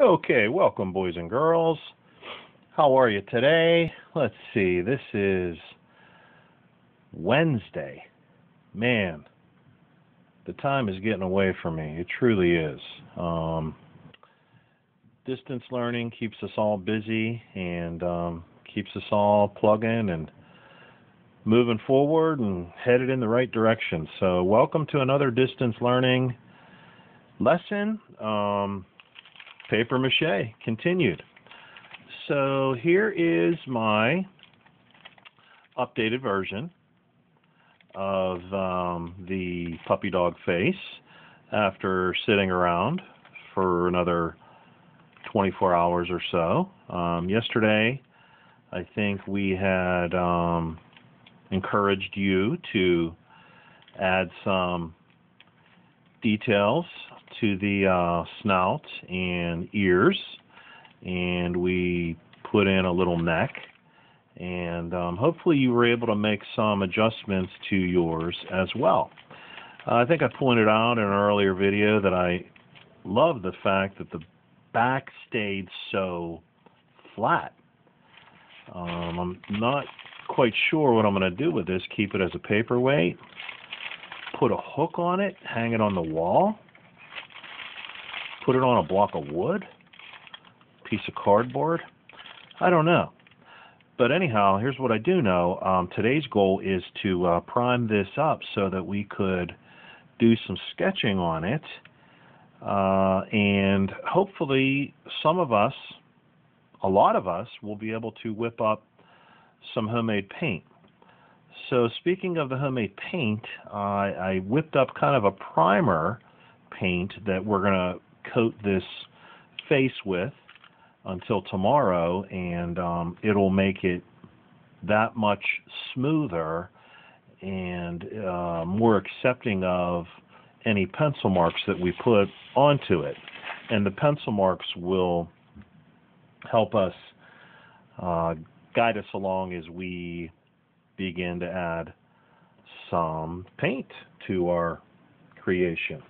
Okay, welcome boys and girls. How are you today? Let's see, this is Wednesday. Man, the time is getting away from me. It truly is. Distance learning keeps us all busy and keeps us all plugging and moving forward and headed in the right direction. So welcome to another distance learning lesson. Paper mache continued. So here is my updated version of the puppy dog face after sitting around for another 24 hours or so. Yesterday, I think we had encouraged you to add some details to the snout and ears, and we put in a little neck, and hopefully you were able to make some adjustments to yours as well. I think I pointed out in an earlier video that I love the fact that the back stayed so flat. I'm not quite sure what I'm going to do with this. Keep it as a paperweight, put a hook on it, hang it on the wall, put it on a block of wood, piece of cardboard. I don't know. But anyhow, here's what I do know. Today's goal is to prime this up so that we could do some sketching on it. And hopefully some of us, a lot of us, will be able to whip up some homemade paint. So speaking of the homemade paint, I whipped up kind of a primer paint that we're going to coat this face with until tomorrow, and it'll make it that much smoother and more accepting of any pencil marks that we put onto it. And the pencil marks will help us guide us along as we begin to add some paint to our creation.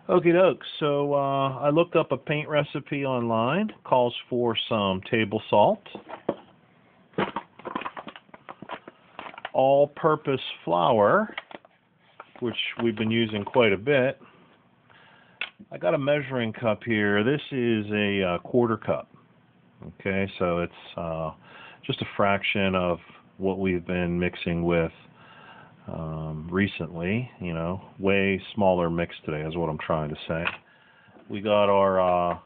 Okie doke, so I looked up a paint recipe online. Calls for some table salt, all-purpose flour, which we've been using quite a bit. I got a measuring cup here. This is a quarter cup. Okay, so it's just a fraction of what we've been mixing with recently. You know, way smaller mix today is what I'm trying to say. We got our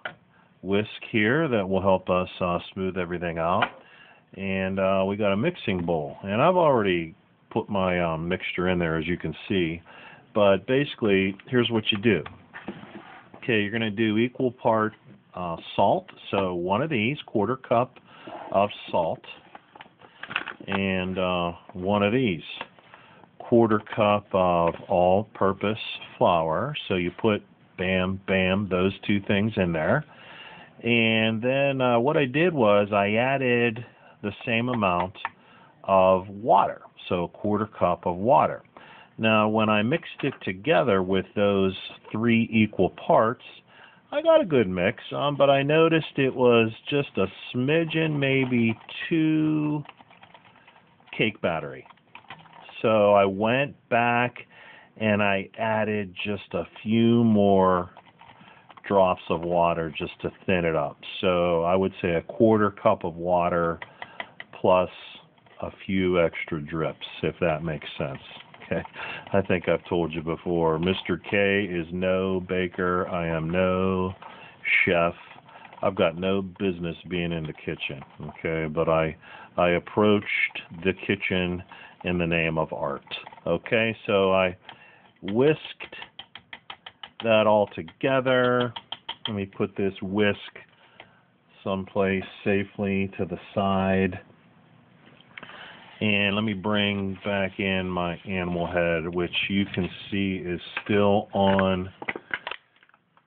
whisk here that will help us smooth everything out, and we got a mixing bowl, and I've already put my mixture in there, as you can see. But basically, here's what you do. Okay, you're going to do equal part salt, so one of these, quarter cup of salt, and one of these, quarter cup of all-purpose flour. So you put bam, bam, those two things in there. And then what I did was I added the same amount of water, so a quarter cup of water. Now, when I mixed it together with those three equal parts, I got a good mix, but I noticed it was just a smidgen, maybe too cake battery. So I went back and I added just a few more drops of water just to thin it up. So I would say a quarter cup of water plus a few extra drips, if that makes sense. Okay, I think I've told you before, Mr. K is no baker. I am no chef. I've got no business being in the kitchen. Okay, but I approached the kitchen in the name of art. Okay, so I whisked that all together. Let me put this whisk someplace safely to the side. And let me bring back in my animal head, which you can see is still on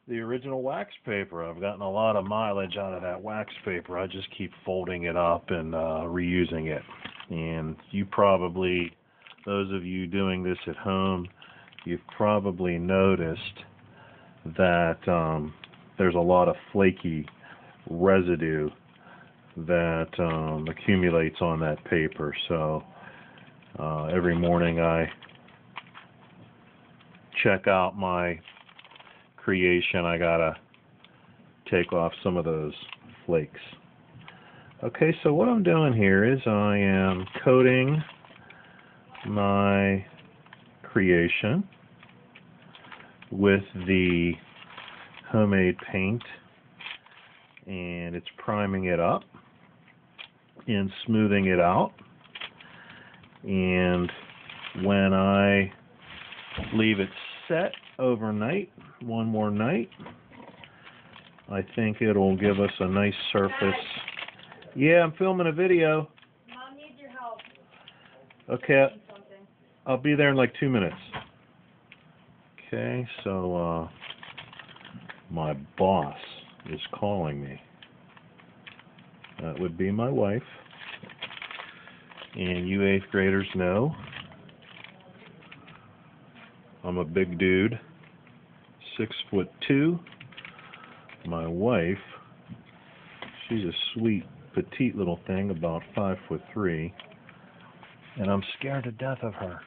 the original wax paper. I've gotten a lot of mileage out of that wax paper. I just keep folding it up and reusing it. And you probably, those of you doing this at home, you've probably noticed that there's a lot of flaky residue that accumulates on that paper. So every morning I check out my creation. I gotta take off some of those flakes. Okay, so what I'm doing here is I am coating my creation with the homemade paint, and it's priming it up and smoothing it out. And when I leave it set overnight, one more night, I think it'll give us a nice surface. Yeah, I'm filming a video. Mom needs your help. Okay, I'll be there in like 2 minutes. Okay, so my boss is calling me. That would be my wife. And you 8th graders know I'm a big dude, 6'2". My wife, she's a sweet, petite little thing, about 5'3", and I'm scared to death of her.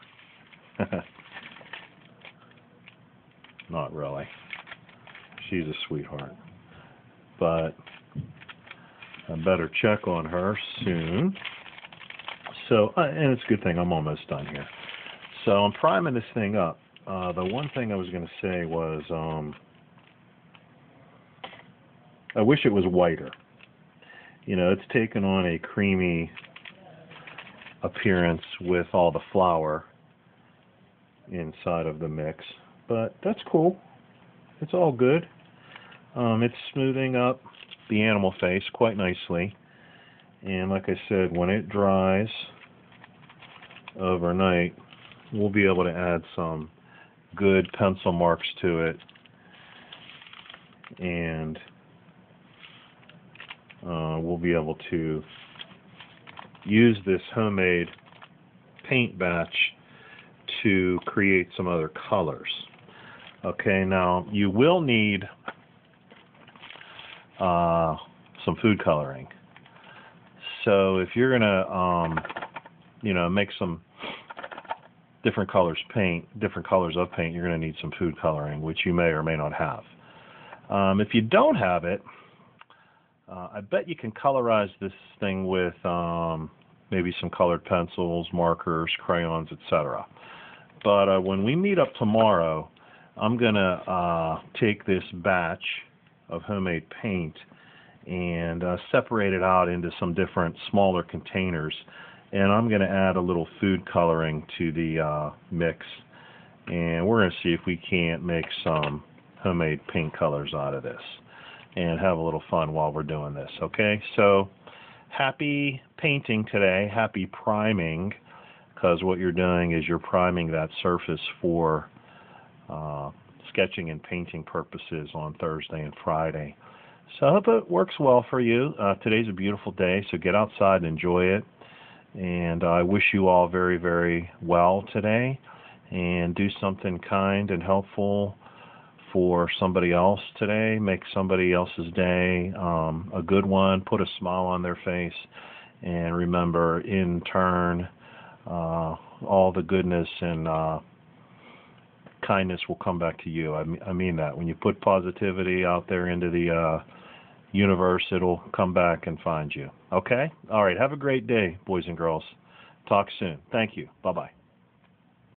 Not really. She's a sweetheart. But I better check on her soon. So, and it's a good thing I'm almost done here. So I'm priming this thing up. The one thing I was going to say was I wish it was whiter. You know, it's taken on a creamy appearance with all the flour inside of the mix. But that's cool. It's all good. It's smoothing up the animal face quite nicely. And like I said, when it dries overnight, we'll be able to add some good pencil marks to it. And we'll be able to use this homemade paint batch to create some other colors. Okay, now you will need some food coloring. So if you're gonna, make some different colors of paint, you're gonna need some food coloring, which you may or may not have. If you don't have it, I bet you can colorize this thing with maybe some colored pencils, markers, crayons, etc. But when we meet up tomorrow, I'm going to take this batch of homemade paint and separate it out into some different smaller containers. And I'm going to add a little food coloring to the mix. And we're going to see if we can't make some homemade paint colors out of this and have a little fun while we're doing this. Okay, so happy painting today, happy priming, because what you're doing is you're priming that surface for sketching and painting purposes on Thursday and Friday. So I hope it works well for you. Today's a beautiful day, so get outside and enjoy it. And I wish you all very, very well today, and do something kind and helpful for somebody else today. Make somebody else's day a good one. Put a smile on their face, and remember, in turn, all the goodness and kindness will come back to you. I mean that. When you put positivity out there into the universe, it'll come back and find you. Okay? All right. Have a great day, boys and girls. Talk soon. Thank you. Bye-bye.